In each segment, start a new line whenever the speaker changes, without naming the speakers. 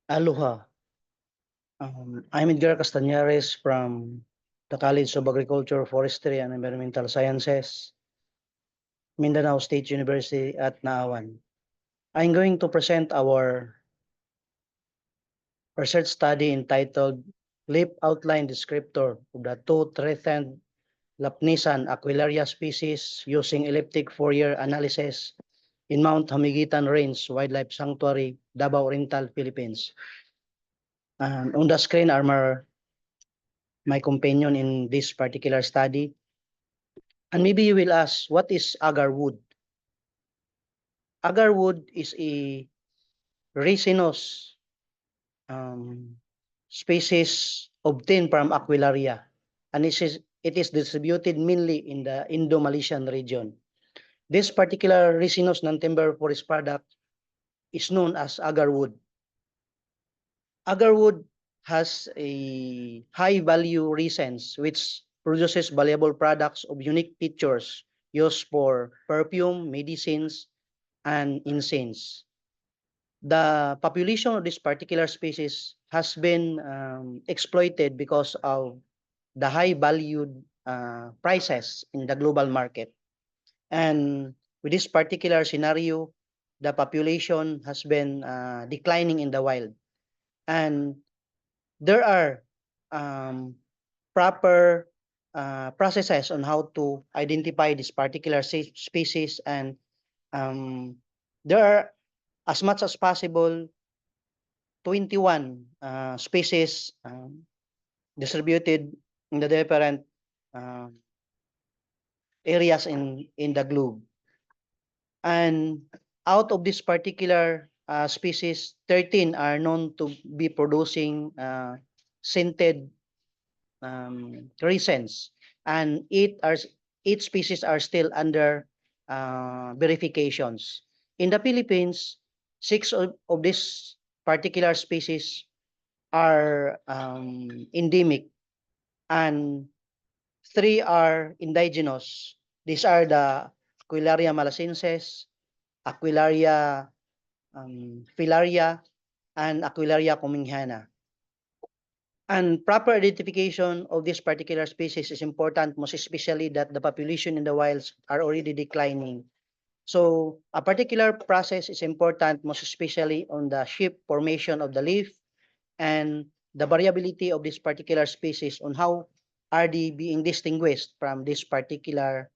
Aloha. I'm Edgar Castañares from the College of Agriculture, Forestry, and Environmental Sciences, Mindanao State University at Naawan. I'm going to present our research study entitled Leaf Outline Descriptor of the two threatened Lapnisan Aquilaria species using elliptic Fourier analysis in Mount Hamiguitan Range Wildlife Sanctuary, Davao Oriental, Philippines. On the screen are my companion in this particular study. And maybe you will ask, what is agar wood? Agar wood is a resinous species obtained from Aquilaria, and it is distributed mainly in the Indo-Malaysian region. This particular resinous non-timber forest product is known as agar wood. Agar wood has a high value resins which produces valuable products of unique features used for perfume, medicines, and incense. The population of this particular species has been exploited because of the high valued prices in the global market. And with this particular scenario, the population has been declining in the wild. And there are um, proper processes on how to identify this particular species, and there are, as much as possible, 21 species distributed in the different uh, areas in the globe. And out of this particular species, 13 are known to be producing scented resins, and eight species are still under verifications. In the Philippines, six of these particular species are endemic, and three are indigenous. These are the Aquilaria malacensis, Aquilaria filaria, and Aquilaria cominghana. And proper identification of this particular species is important, most especially that the population in the wilds are already declining. So a particular process is important, most especially on the sheep formation of the leaf and the variability of this particular species on how are they being distinguished from these particular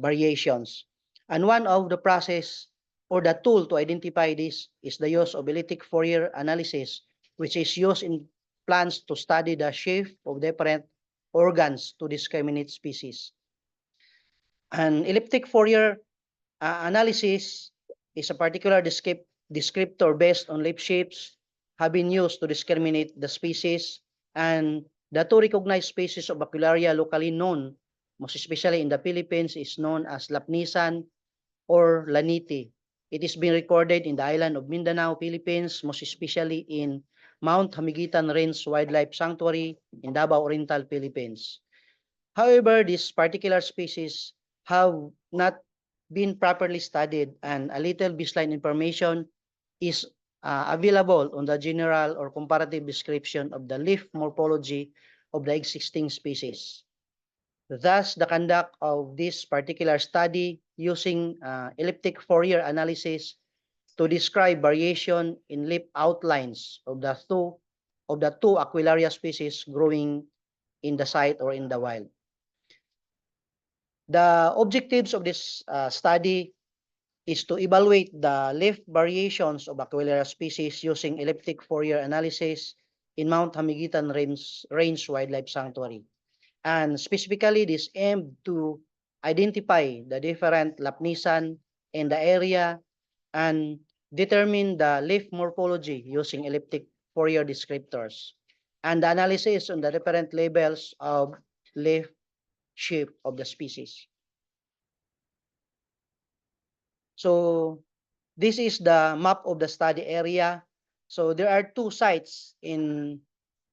variations. And one of the process or the tool to identify this is the use of elliptic Fourier analysis, which is used in plants to study the shape of different organs to discriminate species. And elliptic Fourier analysis is a particular descriptor based on leaf shapes have been used to discriminate the species, and the two recognized species of Aquilaria locally known, most especially in the Philippines, is known as Lapnisan or Laniti. It is being recorded in the island of Mindanao, Philippines, most especially in Mount Hamiguitan Range Wildlife Sanctuary in Davao Oriental, Philippines. However, this particular species have not been properly studied, and a little baseline information is available on the general or comparative description of the leaf morphology of the existing species. Thus, the conduct of this particular study using elliptic Fourier analysis to describe variation in leaf outlines of the two Aquilaria species growing in the site or in the wild. The objectives of this study is to evaluate the leaf variations of Aquilaria species using elliptic Fourier analysis in Mount Hamiguitan Range Wildlife Sanctuary. And specifically, this aimed to identify the different Lapnisan in the area and determine the leaf morphology using elliptic Fourier descriptors, and the analysis on the different levels of leaf shape of the species. So this is the map of the study area. So there are two sites in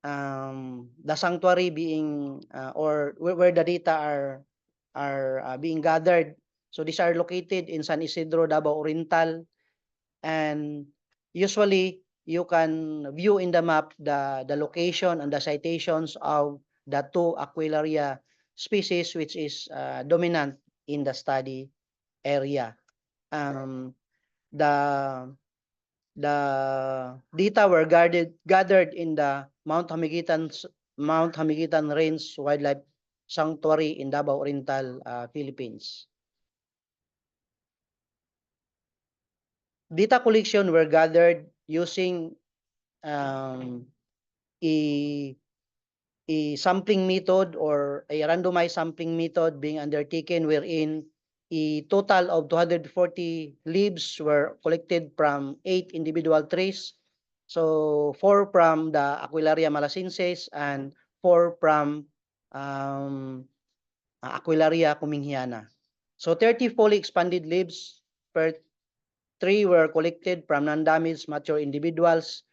the sanctuary being or where the data are being gathered. So these are located in San Isidro, Davao Oriental, and usually you can view in the map the location and the citations of the two Aquilaria species which is dominant in the study area. The data were gathered in the Mount Hamiguitan Range Wildlife Sanctuary in Davao Oriental, Philippines. Data collection were gathered using a sampling method or a randomized sampling method being undertaken wherein a total of 240 leaves were collected from 8 individual trees. So 4 from the Aquilaria malacensis and 4 from Aquilaria cumingiana. So 30 fully expanded leaves per tree were collected from non-damaged mature individuals,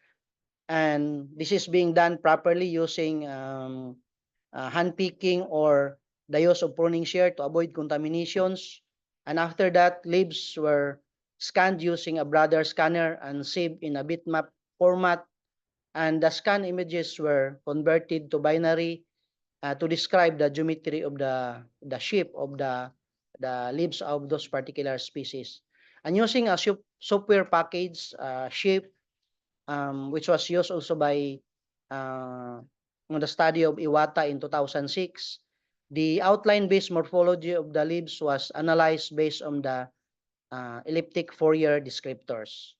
and this is being done properly using hand picking or the use of pruning shear to avoid contaminations. And after that, leaves were scanned using a Brother scanner and saved in a bitmap format, and the scan images were converted to binary to describe the geometry of the shape of the leaves of those particular species. And using a software package, shape, which was used also by the study of Iwata in 2006. The outline-based morphology of the leaves was analyzed based on the elliptic Fourier descriptors.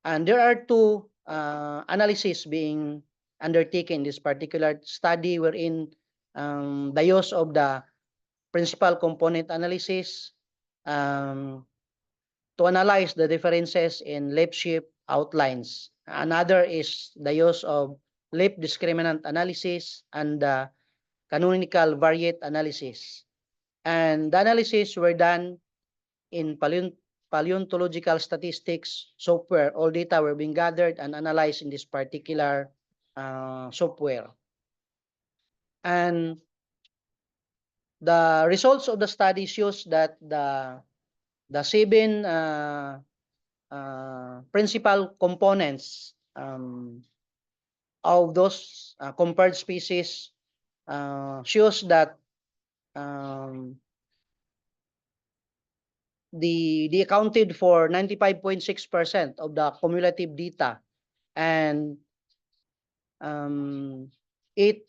And there are two analyses being undertaken in this particular study wherein the use of the principal component analysis to analyze the differences in leaf shape outlines. Another is the use of leaf discriminant analysis and the canonical variate analysis. And the analysis were done in paleontological statistics software. All data were being gathered and analyzed in this particular software. And the results of the study shows that the 7 principal components of those compared species shows that they accounted for 95.6% of the cumulative data, and it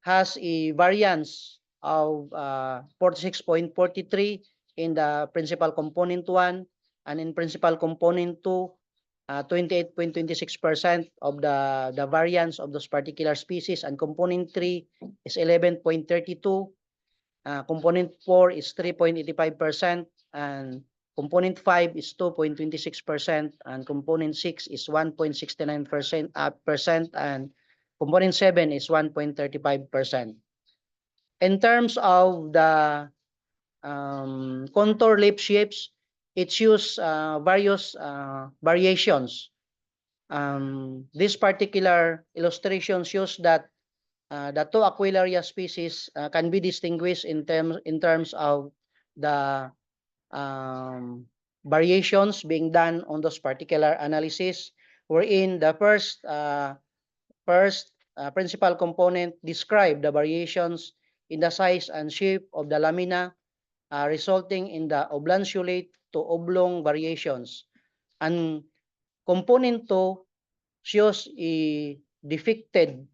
has a variance of 46.43 in the principal component 1, and in principal component 2, 28.26% of the variance of those particular species, and component 3 is 11.32, component 4 is 3.85%, and component 5 is 2.26%, and component 6 is 1.69%, and component 7 is 1.35%. In terms of the contour leaf shapes, it shows various variations. This particular illustration shows that the two Aquilaria species can be distinguished in terms of the variations being done on those particular analysis, wherein the first principal component describe the variations in the size and shape of the lamina, resulting in the oblanceolate to oblong variations. And component 2 shows a depicted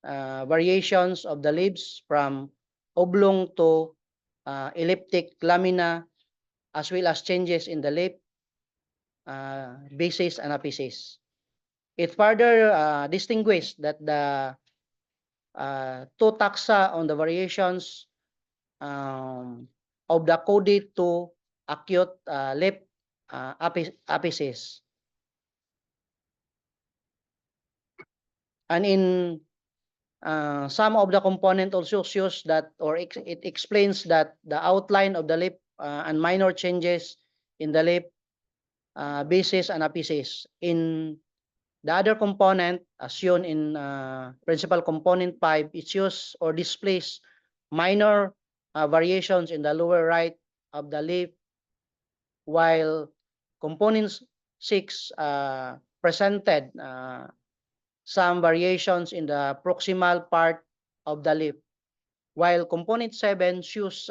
variations of the leaves from oblong to elliptic lamina, as well as changes in the leaf bases and apices. It further distinguished that the two taxa on the variations of the coded to acute leaf apices. And in some of the component also shows that, or it explains that the outline of the leaf and minor changes in the leaf bases and apices. In the other component, as shown in principal component 5, it shows or displays minor variations in the lower right of the leaf, while component 6 presented some variations in the proximal part of the lip, while component 7 shows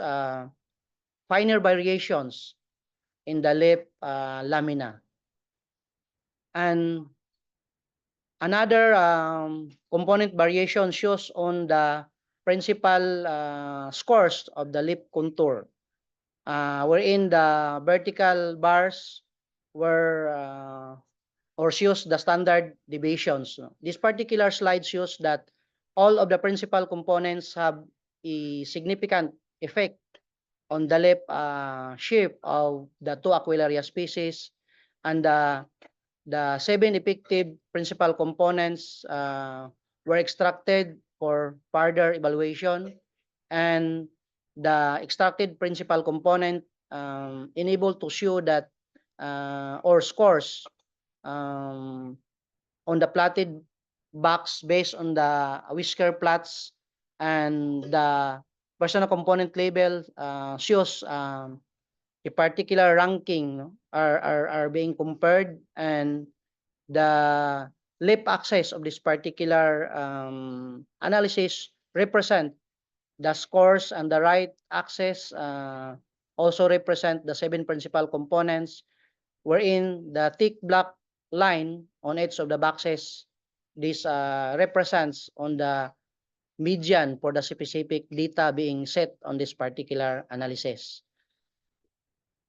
finer variations in the lip lamina. And another component variation shows on the principal scores of the lip contour, wherein the vertical bars were or shows the standard deviations. This particular slide shows that all of the principal components have a significant effect on the lip shape of the two Aquilaria species, and the 7 effective principal components were extracted for further evaluation, and the extracted principal component enabled to show that or scores on the plotted box based on the whisker plots, and the personal component label shows a particular ranking, no, are being compared, and the lip axis of this particular analysis represent the scores, and the right axis also represent the 7 principal components, wherein the thick black line on each of the boxes, this represents on the median for the specific data being set on this particular analysis.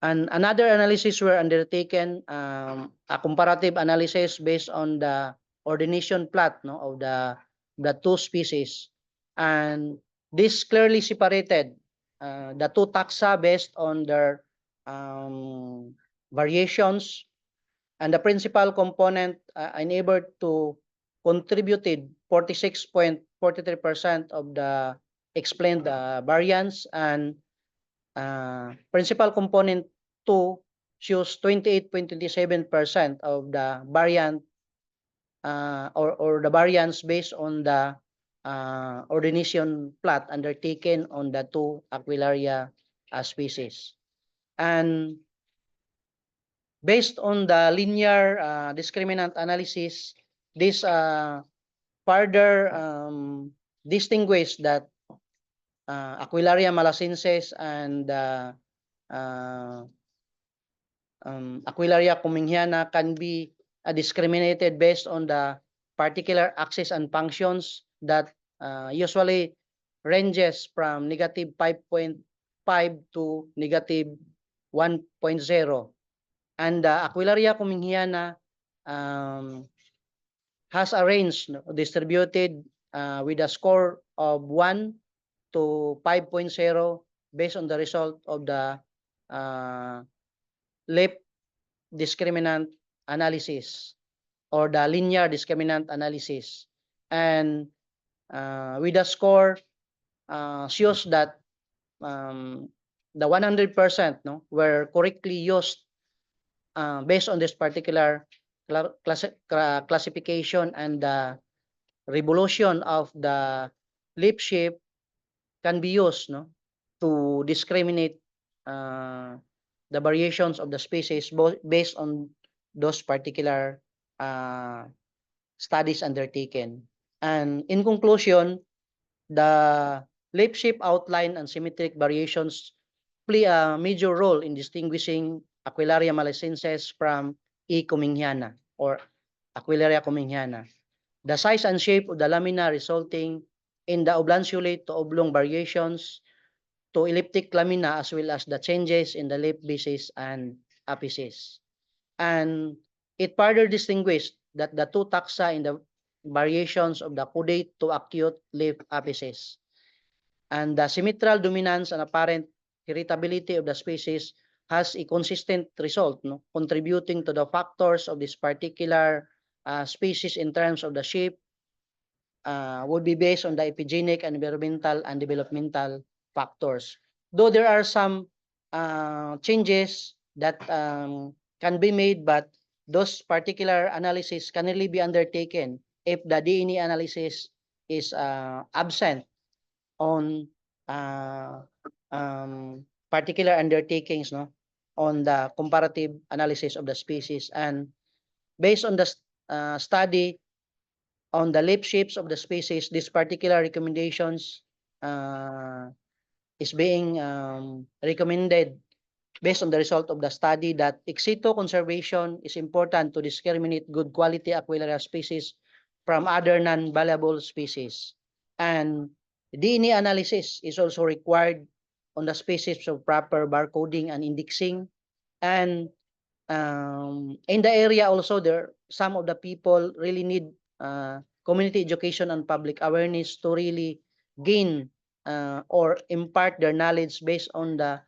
And another analysis were undertaken, a comparative analysis based on the ordination plot, no, of the two species, and this clearly separated the two taxa based on their variations, and the principal component enabled to contributed 46.43% of the explained variance, and principal component 2 shows 28.27% of the variant or the variance based on the ordination plot undertaken on the two Aquilaria species. And based on the linear discriminant analysis, this further distinguish that Aquilaria malacensis and Aquilaria cumminghiana can be discriminated based on the particular axis and functions that usually ranges from negative 5.5 to negative 1.0. And Aquilaria cumminghiana has a range distributed with a score of 1 to 5.0 based on the result of the lip discriminant analysis or the linear discriminant analysis, and with a score shows that the 100% no were correctly used based on this particular classification, and the revolution of the lip shape can be used no to discriminate the variations of the species based on those particular studies undertaken. And in conclusion, the lip shape outline and symmetric variations play a major role in distinguishing Aquilaria malacensis from E. cumminghiana or Aquilaria cumminghiana. The size and shape of the lamina resulting in the oblanceolate to oblong variations to elliptic lamina, as well as the changes in the lip basis and apices. And it further distinguished that the two taxa in the variations of the caudate to acute lip apices, and the symmetrical dominance and apparent heritability of the species has a consistent result, no, contributing to the factors of this particular species in terms of the shape would be based on the epigenetic, environmental, and developmental factors. Though there are some changes that can be made, but those particular analysis can only be undertaken if the DNA analysis is absent on particular undertakings, no, on the comparative analysis of the species. And based on the study on the leaf shapes of the species, this particular recommendations is being recommended based on the result of the study that ex situ conservation is important to discriminate good quality Aquilaria species from other non-valuable species. And DNA analysis is also required on the species of proper barcoding and indexing. And in the area also, there some of the people really need community education and public awareness to really gain or impart their knowledge based on the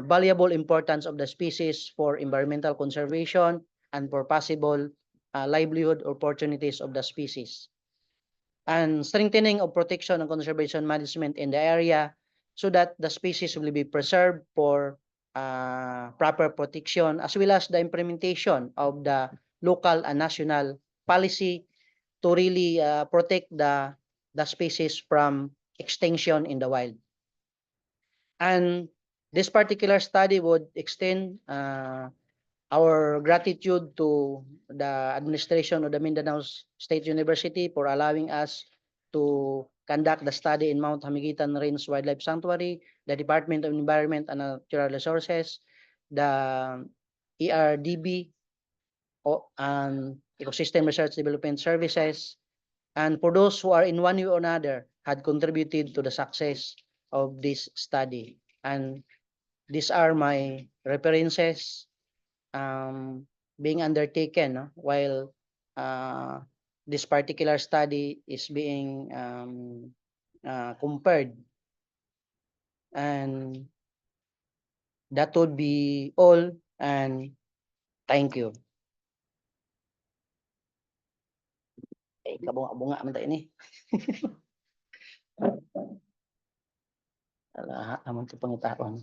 valuable importance of the species for environmental conservation and for possible livelihood opportunities of the species. And strengthening of protection and conservation management in the area so that the species will be preserved for proper protection, as well as the implementation of the local and national policy to really protect the species from extinction in the wild. And this particular study would extend our gratitude to the administration of the Mindanao State University for allowing us to conduct the study in Mount Hamiguitan Range Wildlife Sanctuary, the Department of Environment and Natural Resources, the ERDB, and Ecosystem Research Development Services, and for those who are in one way or another had contributed to the success of this study. And these are my references being undertaken while this particular study is being compared. And that would be all, and thank you. Kabunga-bunga man tayo ni. Ala, aman ito pangitaon.